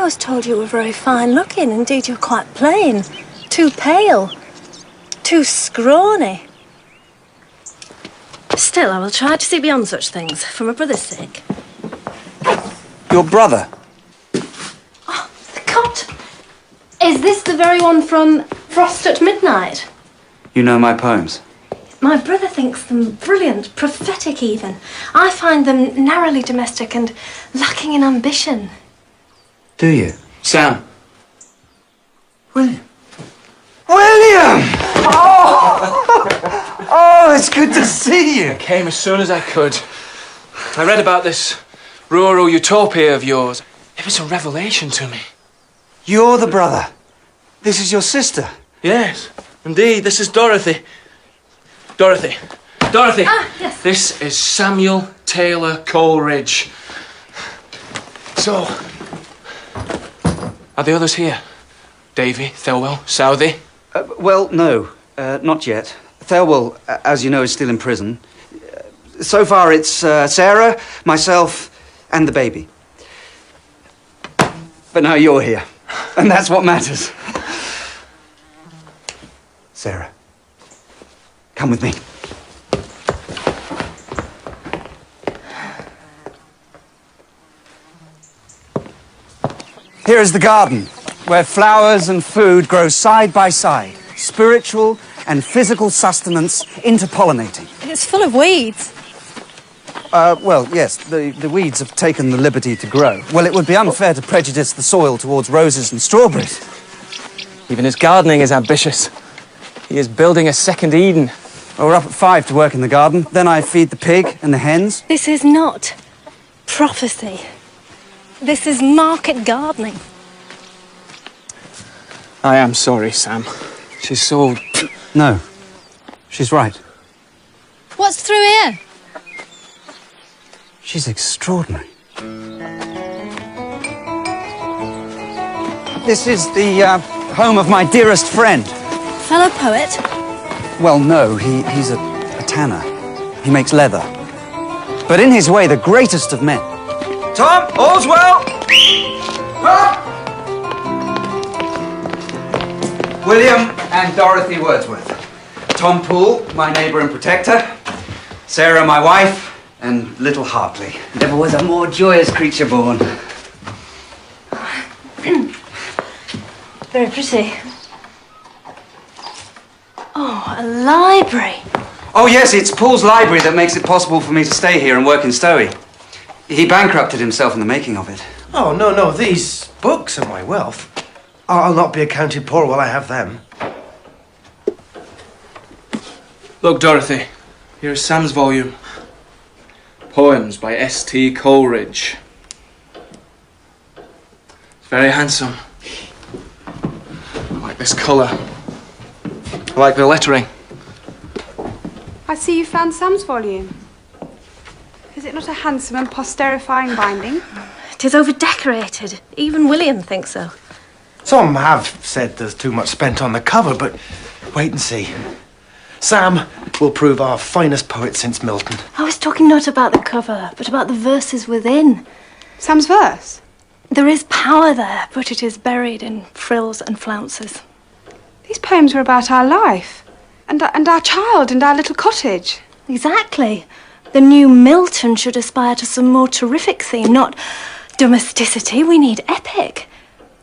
I was told you were very fine-looking. Indeed, you're quite plain. Too pale. Too scrawny. Still, I will try to see beyond such things, for my brother's sake. Your brother? Oh, the cot! Is this the very one from Frost at Midnight? You know my poems? My brother thinks them brilliant, prophetic even. I find them narrowly domestic and lacking in ambition. Do you? Sam. William. William! Oh, it's good to see you. I came as soon as I could. I read about this rural utopia of yours. It was a revelation to me. You're the brother. This is your sister. Yes, indeed. This is Dorothy. Dorothy. Dorothy! Ah, yes. This is Samuel Taylor Coleridge. So, are the others here? Davy, Thelwell, Southey? Well, no, not yet. Thelwell, as you know, is still in prison. So far, it's Sarah, myself, and the baby. But now you're here, and that's what matters. Sarah, come with me. Here is the garden, where flowers and food grow side by side, spiritual and physical sustenance interpollinating. It's full of weeds. Well, yes, the weeds have taken the liberty to grow. Well, it would be unfair to prejudice the soil towards roses and strawberries. Even his gardening is ambitious. He is building a second Eden. Well, we're up at 5 to work in the garden. Then I feed the pig and the hens. This is not prophecy. This is market gardening. I am sorry, Sam. She's so... No, she's right. What's through here? She's extraordinary. This is the home of my dearest friend. Fellow poet? Well, no, he's a tanner. He makes leather. But in his way, the greatest of men. Tom, all's well! William and Dorothy Wordsworth. Tom Poole, my neighbour and protector. Sarah, my wife. And little Hartley. Never was a more joyous creature born. Very pretty. Oh, a library. Oh, yes, it's Paul's library that makes it possible for me to stay here and work in Stowey. He bankrupted himself in the making of it. Oh, no, these books are my wealth. I'll not be accounted poor while I have them. Look, Dorothy, here is Sam's volume. Poems by S.T. Coleridge. It's very handsome. I like this colour. I like the lettering. I see you found Sam's volume. Is it not a handsome and posterifying binding? It is over-decorated. Even William thinks so. Some have said there's too much spent on the cover, but wait and see. Sam will prove our finest poet since Milton. I was talking not about the cover, but about the verses within. Sam's verse? There is power there, but it is buried in frills and flounces. These poems were about our life, and our child, and our little cottage. Exactly. The new Milton should aspire to some more terrific theme, not domesticity. We need epic.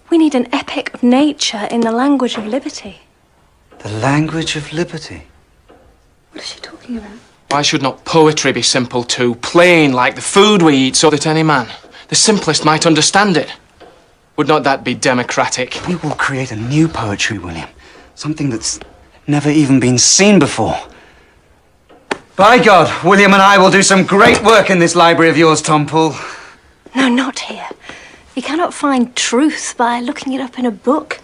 We need an epic of nature in the language of liberty. The language of liberty? What is she talking about? Why should not poetry be simple too, plain like the food we eat, so that any man, the simplest, might understand it? Would not that be democratic? We will create a new poetry, William. Something that's never even been seen before. By God, William and I will do some great work in this library of yours, Tom Poole. No, not here. You cannot find truth by looking it up in a book.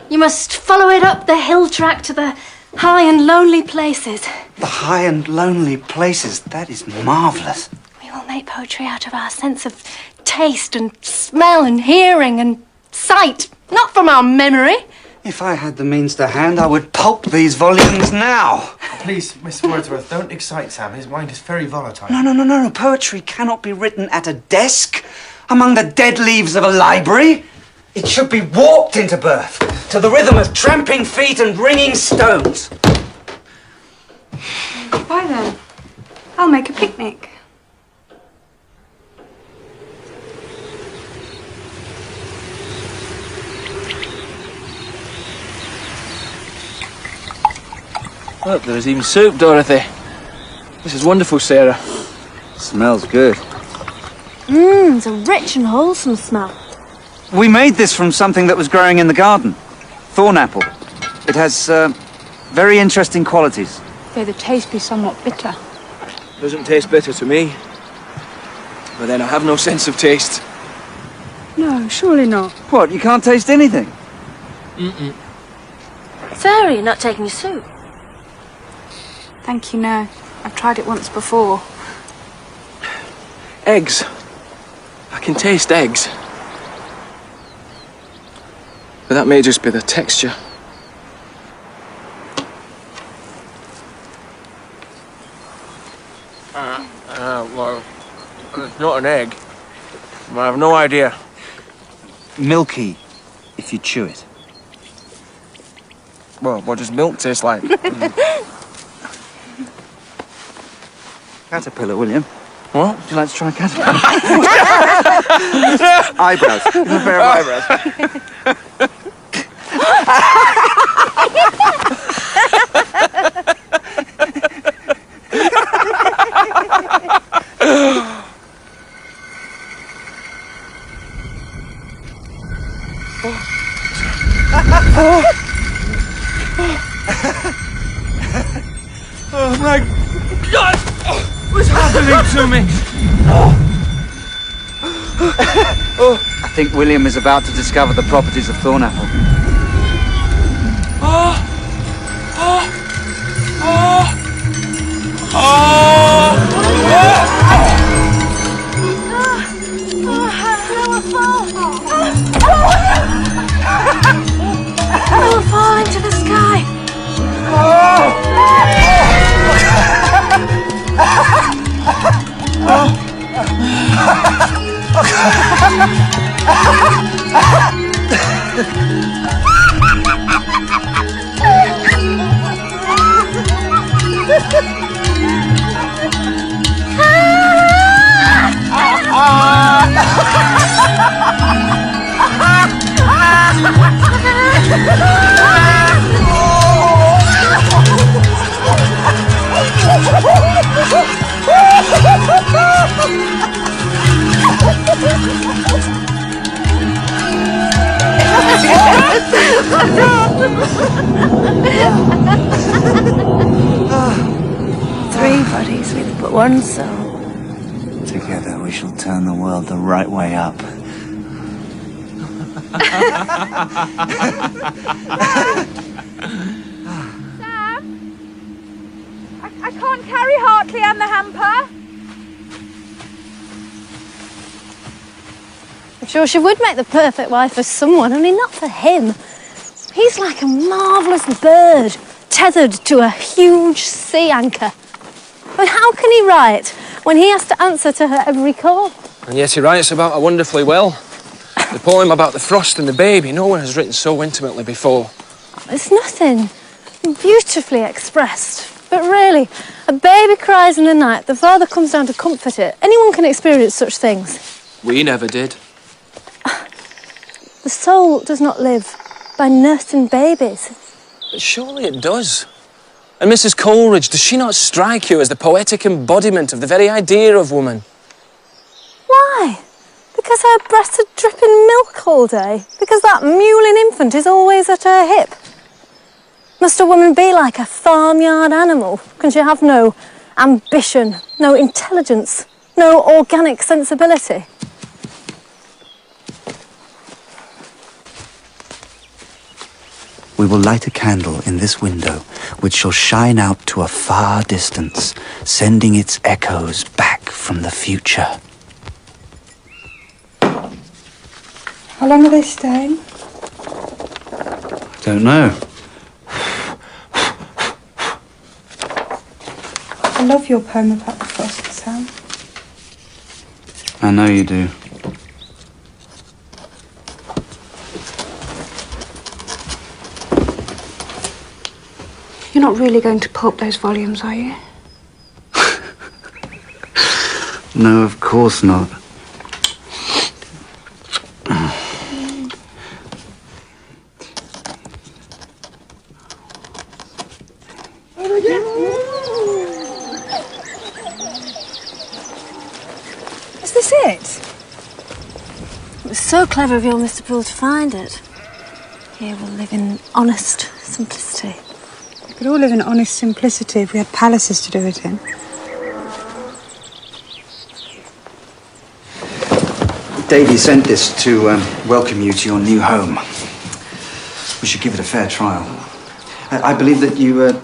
You must follow it up the hill track to the high and lonely places. The high and lonely places, that is marvellous. We will make poetry out of our sense of taste and smell and hearing and sight, not from our memory. If I had the means to hand, I would pulp these volumes now. Please, Miss Wordsworth, don't excite Sam. His mind is very volatile. No. Poetry cannot be written at a desk among the dead leaves of a library. It should be walked into birth, to the rhythm of tramping feet and ringing stones. Why then? I'll make a picnic. Look, there's even soup, Dorothy. This is wonderful, Sarah. Smells good. It's a rich and wholesome smell. We made this from something that was growing in the garden. Thorn apple. It has very interesting qualities. Though the taste be somewhat bitter. Doesn't taste bitter to me. But then I have no sense of taste. No, surely not. What, you can't taste anything? Mm-mm. Sarah, you're not taking your soup. Thank you, no. I've tried it once before. Eggs. I can taste eggs. But that may just be the texture. Well, it's not an egg. I have no idea. Milky, if you chew it. Well, what does milk taste like? Caterpillar, William. What? Would you like to try a caterpillar? Eyebrows. Give him a pair of eyebrows. Oh my God! What's happening to me? I think William is about to discover the properties of thorn apple. I will fall into the sky. Three bodies with but one soul. Together we shall turn the world the right way up. Sam? I can't carry Hartley and the hamper. I'm sure she would make the perfect wife for someone, only not for him. He's like a marvellous bird, tethered to a huge sea anchor. But how can he write when he has to answer to her every call? And yet he writes about her wonderfully well. The poem about the frost and the baby, no one has written so intimately before. It's nothing. Beautifully expressed. But really, a baby cries in the night, the father comes down to comfort it. Anyone can experience such things. We never did. The soul does not live by nursing babies. But surely it does. And Mrs. Coleridge, does she not strike you as the poetic embodiment of the very idea of woman? Why? Because her breasts are dripping milk all day? Because that mewling infant is always at her hip? Must a woman be like a farmyard animal? Can she have no ambition, no intelligence, no organic sensibility? We will light a candle in this window, which shall shine out to a far distance, sending its echoes back from the future. How long are they staying? I don't know. I love your poem about the frost, Sam. I know you do. You're not really going to pulp those volumes, are you? No, of course not. Is this it? It was so clever of you, Mr. Poole, to find it. Here we'll live in honest simplicity. We could all live in honest simplicity if we had palaces to do it in. Davy sent this to welcome you to your new home. We should give it a fair trial. I believe that you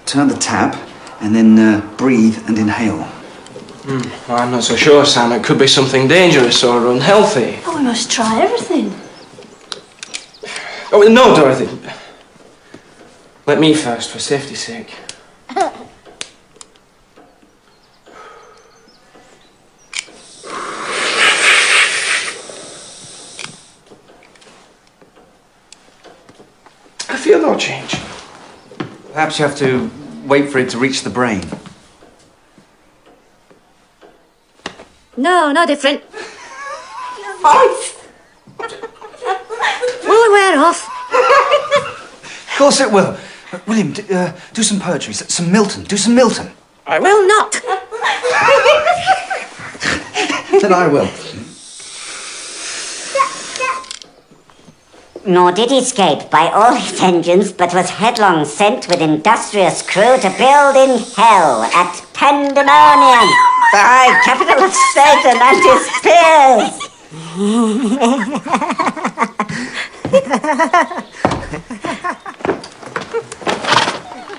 turn the tap and then breathe and inhale. Well, I'm not so sure, Sam. It could be something dangerous or unhealthy. Oh, we must try everything. Oh, no, Dorothy. Let me first, for safety's sake. I feel no change. Perhaps you have to wait for it to reach the brain. No, no different. Will it wear off? Of course it will. William, do some poetry, some Milton. Do some Milton. I will not. Then I will. Nor did he escape by all his engines, but was headlong sent with industrious crew to build in hell at Pandemonium, the high capital of Satan and his peers.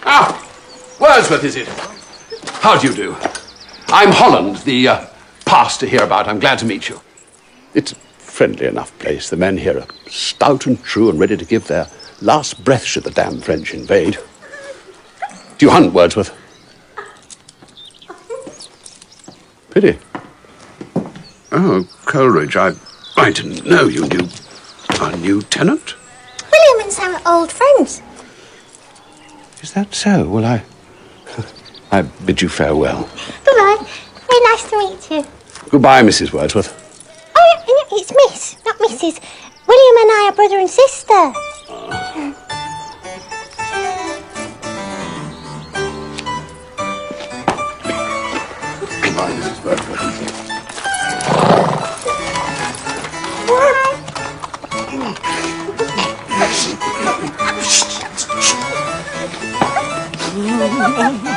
Ah, Wordsworth, is it? How do you do? I'm Holland, the pastor hereabout. I'm glad to meet you. It's a friendly enough place. The men here are stout and true and ready to give their last breath should the damn French invade. Do you hunt, Wordsworth? Pity. Oh, Coleridge, I didn't know you knew our new tenant. William and Sam are old friends. Is that so? Well, I bid you farewell. Goodbye. Very nice to meet you. Goodbye, Mrs. Wordsworth. Oh, yeah, it's Miss, not Mrs. William and I are brother and sister. Goodbye, Mrs. Wordsworth. Bye.